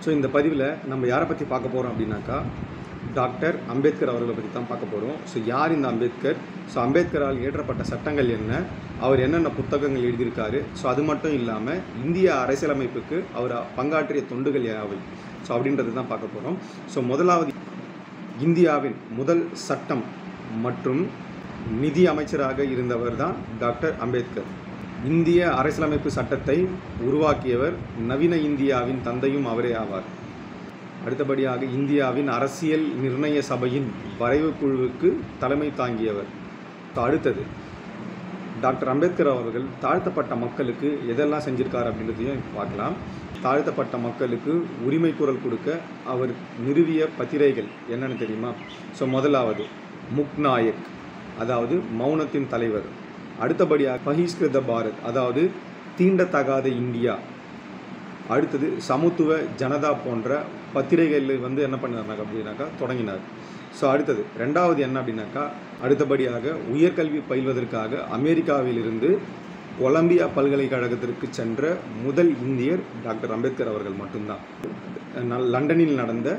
So இந்த பதிவில் நம்ம யாரை பற்றி பார்க்க போகிறோம் அப்படின்னாக்கா டாக்டர் அம்பேத்கர் அவர்களை பற்றி தான் பார்க்க போகிறோம். ஸோ யார் இந்த அம்பேத்கர்? ஸோ அம்பேத்கரால் இயற்றப்பட்ட சட்டங்கள் என்ன, அவர் என்னென்ன புத்தகங்கள் எழுதியிருக்காரு, ஸோ அது மட்டும் இல்லாமல் இந்திய அரசியலமைப்புக்கு அவர் பங்காற்றிய தொண்டுகள் யாவை, ஸோ அப்படின்றது தான் பார்க்க போகிறோம். ஸோ முதலாவது, இந்தியாவின் முதல் சட்டம் மற்றும் நிதி அமைச்சராக இருந்தவர் தான் டாக்டர் அம்பேத்கர். இந்திய அரசியலமைப்பு சட்டத்தை உருவாக்கியவர், நவீன இந்தியாவின் தந்தையும் அவரே ஆவார். அடுத்தபடியாக இந்தியாவின் அரசியல் நிர்ணய சபையின் வரைவு குழுவுக்கு தலைமை தாங்கியவர். அடுத்தது, டாக்டர் அம்பேத்கர் அவர்கள் தாழ்த்தப்பட்ட மக்களுக்கு எதெல்லாம் செஞ்சிருக்கார் அப்படின்றதையும் பார்க்கலாம். தாழ்த்தப்பட்ட மக்களுக்கு உரிமை குரல் கொடுக்க அவர் நிறுவிய பத்திரிகைகள் என்னென்னு தெரியுமா? ஸோ முதலாவது முக்நாயக், அதாவது மௌனத்தின் தலைவர். அடுத்தபடியாக பகிஷ்கிருத பாரத், அதாவது தீண்டத்தகாத இந்தியா. அடுத்தது சமத்துவ ஜனதா போன்ற பத்திரிகைகளில் என்ன பண்ணார் அப்படின்னாக்கா தொடங்கினார். ஸோ அடுத்தது ரெண்டாவது என்ன அப்படின்னாக்கா, அடுத்தபடியாக உயர்கல்வி பயில்வதற்காக அமெரிக்காவிலிருந்து கொலம்பியா பல்கலைக்கழகத்திற்கு சென்ற முதல் இந்தியர் டாக்டர் அம்பேத்கர் அவர்கள் மட்டும்தான். லண்டனில் நடந்த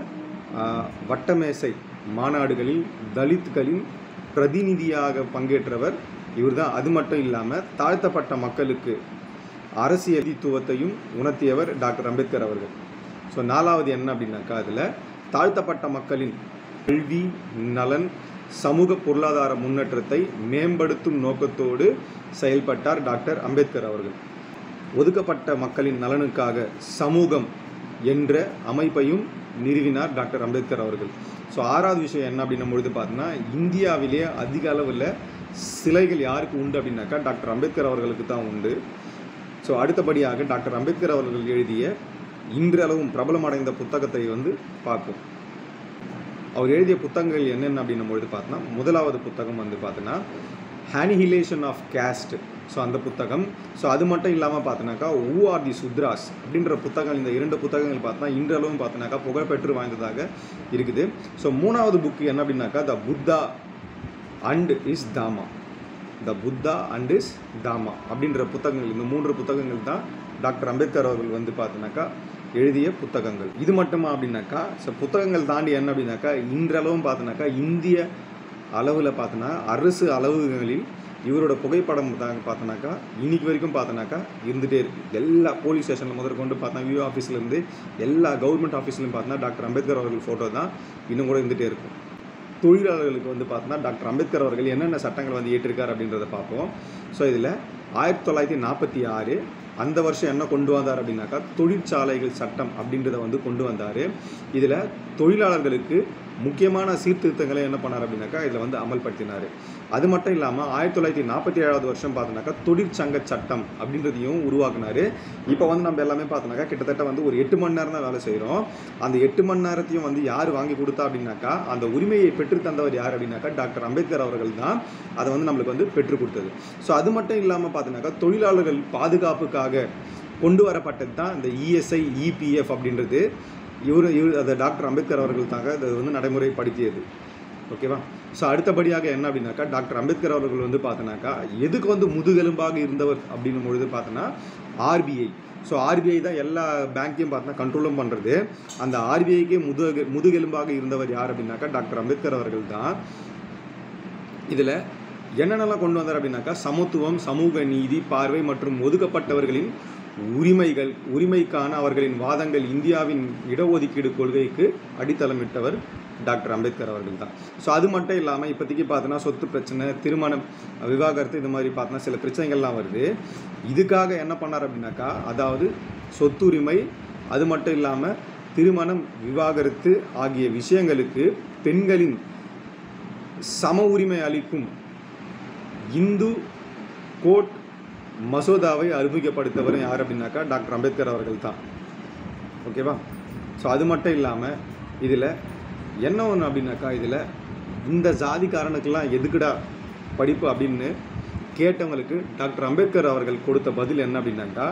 வட்டமேசை மாநாடுகளில் தலித்களின் பிரதிநிதியாக பங்கேற்றவர் இவர் தான். அது மட்டும் இல்லாமல் தாழ்த்தப்பட்ட மக்களுக்கு அரசியலித்துவத்தையும் உணர்த்தியவர் டாக்டர் அம்பேத்கர் அவர்கள். ஸோ நாலாவது என்ன அப்படின்னாக்கா, அதில் தாழ்த்தப்பட்ட மக்களின் கல்வி, நலன், சமூக பொருளாதார முன்னேற்றத்தை மேம்படுத்தும் நோக்கத்தோடு செயல்பட்டார் டாக்டர் அம்பேத்கர் அவர்கள். ஒதுக்கப்பட்ட மக்களின் நலனுக்காக சமூகம் என்ற அமைப்பையும் நிறுவினார் டாக்டர் அம்பேத்கர் அவர்கள். ஸோ ஆறாவது விஷயம் என்ன அப்படின்னும் பொழுது பார்த்தோன்னா, இந்தியாவிலேயே அதிக அளவில் சிலைகள் யாருக்கு உண்டு அப்படின்னாக்கா டாக்டர் அம்பேத்கர் அவர்களுக்கு தான் உண்டு. ஸோ அடுத்தபடியாக டாக்டர் அம்பேத்கர் அவர்கள் எழுதிய இன்றளவும் பிரபலமடைந்த புத்தகத்தை பார்ப்போம். அவர் எழுதிய புத்தகங்கள் என்னென்ன அப்படின்னும் பொழுது பார்த்தோன்னா, முதலாவது புத்தகம் பார்த்தோன்னா ஹானிஹிலேஷன் ஆஃப் கேஸ்ட். ஸோ அந்த புத்தகம். ஸோ அது மட்டும் இல்லாமல் பார்த்தோன்னாக்கா ஹூ ஆர் தி சுத்ராஸ் அப்படின்ற புத்தகங்கள், இந்த இரண்டு புத்தகங்கள் பார்த்தோன்னா இன்றளவும் பார்த்தோன்னாக்கா புகழ்பெற்று வாய்ந்ததாக இருக்குது. ஸோ மூணாவது புக்கு என்ன அப்படின்னாக்கா த Buddha and is Dhama, the Buddha and is தாமா அப்படின்ற புத்தகங்கள். இந்த மூன்று புத்தகங்கள் தான் டாக்டர் அம்பேத்கர் அவர்கள் பார்த்தோன்னாக்கா எழுதிய புத்தகங்கள். இது மட்டுமா அப்படின்னாக்கா, ஸோ புத்தகங்கள் தாண்டி என்ன அப்படின்னாக்கா இன்றளவும் பார்த்தோன்னாக்கா இந்திய அளவில் பார்த்தோன்னா அரசு அலுவலகங்களில் இவரோட புகைப்படம் பார்த்தோன்னாக்கா இன்னைக்கு வரைக்கும் பார்த்தோன்னாக்கா இருந்துகிட்டே இருக்குது. எல்லா போலீஸ் ஸ்டேஷனில் முதற்கொண்டு பார்த்தா வியூ ஆஃபீஸ்லேருந்து எல்லா கவர்மெண்ட் ஆஃபீஸ்லையும் பார்த்தோன்னா டாக்டர் அம்பேத்கர் அவர்கள் ஃபோட்டோ தான் இன்னும் கூட இருந்துகிட்டே இருக்கும். தொழிலாளர்களுக்கு பார்த்தோன்னா டாக்டர் அம்பேத்கர் அவர்கள் என்னென்ன சட்டங்கள் ஏற்றிருக்கார் அப்படின்றத பார்ப்போம். ஸோ இதில் 1946 அந்த வருஷம் என்ன கொண்டு வந்தார் அப்படின்னாக்கா தொழிற்சாலைகள் சட்டம் அப்படின்றத கொண்டு வந்தார். இதில் தொழிலாளர்களுக்கு முக்கியமான சீர்திருத்தங்களை என்ன பண்ணார் அப்படின்னாக்கா இதில் அமல்படுத்தினார். அது மட்டும் இல்லாமல் 1947 வருஷம் பார்த்தோன்னாக்கா தொழிற்சங்க சட்டம் அப்படின்றதையும் உருவாக்குனார். இப்போ நம்ம எல்லாமே பார்த்தோன்னாக்கா கிட்டத்தட்ட ஒரு 8 மணி நேரம் தான் வேலை செய்கிறோம். அந்த 8 மணி நேரத்தையும் யார் வாங்கி கொடுத்தா அப்படின்னாக்கா அந்த உரிமையை பெற்று தந்தவர் யார் அப்படின்னாக்கா டாக்டர் அம்பேத்கர் அவர்கள் தான் அதை நம்மளுக்கு பெற்றுக் கொடுத்தது. ஸோ அது மட்டும் இல்லாமல் பார்த்தோன்னாக்கா தொழிலாளர்கள் பாதுகாப்புக்காக கொண்டு வரப்பட்டது தான் இந்த இஎஸ்ஐ, இபிஎஃப் அப்படின்றது. இவர் அதை டாக்டர் அம்பேத்கர் அவர்கள் தாங்க அதை நடைமுறைப்படுத்தியது. ஓகேவா? ஸோ அடுத்தபடியாக என்ன அப்படின்னாக்கா டாக்டர் அம்பேத்கர் அவர்கள் பார்த்தோன்னாக்கா எதுக்கு முதுகெலும்பாக இருந்தவர் அப்படின்னும் பொழுது பார்த்தோன்னா ஆர்பிஐ. ஸோ ஆர்பிஐ தான் எல்லா பேங்க்கையும் பார்த்தோன்னா கண்ட்ரோலும் பண்ணுறது. அந்த ஆர்பிஐக்கே முதுகெலும்பாக இருந்தவர் யார் அப்படின்னாக்கா டாக்டர் அம்பேத்கர் அவர்கள் தான். இதில் என்னென்னலாம் கொண்டு வந்தார் அப்படின்னாக்கா சமத்துவம், சமூக நீதி, பார்வை மற்றும் ஒதுக்கப்பட்டவர்களின் உரிமைக்கான அவர்களின் வாதங்கள், இந்தியாவின் இடஒதுக்கீடு கொள்கைக்கு அடித்தளமிட்டவர் டாக்டர் அம்பேத்கர் அவர்கள் தான். ஸோ அது மட்டும் இல்லாமல் இப்போதைக்கு பார்த்தோன்னா சொத்து பிரச்சனை, திருமணம், விவாகரத்து, இந்த மாதிரி பார்த்தோன்னா சில பிரச்சனைகள்லாம் வருது. இதுக்காக என்ன பண்ணார் அப்படின்னாக்கா, அதாவது சொத்துரிமை, அது மட்டும் இல்லாமல் திருமணம், விவாகரத்து ஆகிய விஷயங்களுக்கு பெண்களின் சம உரிமை அளிக்கும் இந்து கோட் மசோதாவை அறிமுகப்படுத்தவர் யார் அப்படின்னாக்கா டாக்டர் அம்பேத்கர் அவர்கள் தான். ஓகேவா? ஸோ அது மட்டும் இல்லாமல் இதில் என்ன ஒன்று அப்படின்னாக்கா, இதில் இந்த ஜாதிக்காரனுக்கெல்லாம் எதுக்குடா படிப்பு அப்படின்னு கேட்டவங்களுக்கு டாக்டர் அம்பேத்கர் அவர்கள் கொடுத்த பதில் என்ன அப்படின்னாக்கா,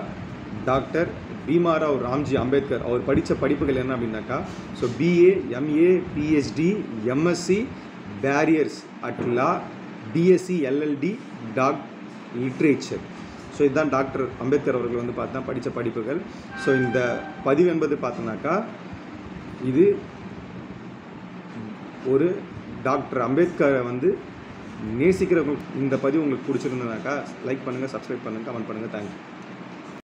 டாக்டர் பீமாராவ் ராம்ஜி அம்பேத்கர் அவர் படித்த படிப்புகள் என்ன அப்படின்னாக்கா, so BA, MA, PhD, MSc, barrister at law, DSc, LLD, literature. So இதுதான் டாக்டர் அம்பேத்கர் அவர்கள் வந்து பார்த்தா படித்த படிப்புகள். ஸோ இந்த பதிவு என்பது பார்த்தோன்னாக்கா இது ஒரு டாக்டர் அம்பேத்கரை வந்து நேசிக்கிறவங்க. இந்த பதிவு உங்களுக்கு பிடிச்சிருந்ததுனாக்கா லைக் பண்ணுங்கள், சப்ஸ்கிரைப் பண்ணுங்கள், கமெண்ட் பண்ணுங்கள். தேங்க்யூ.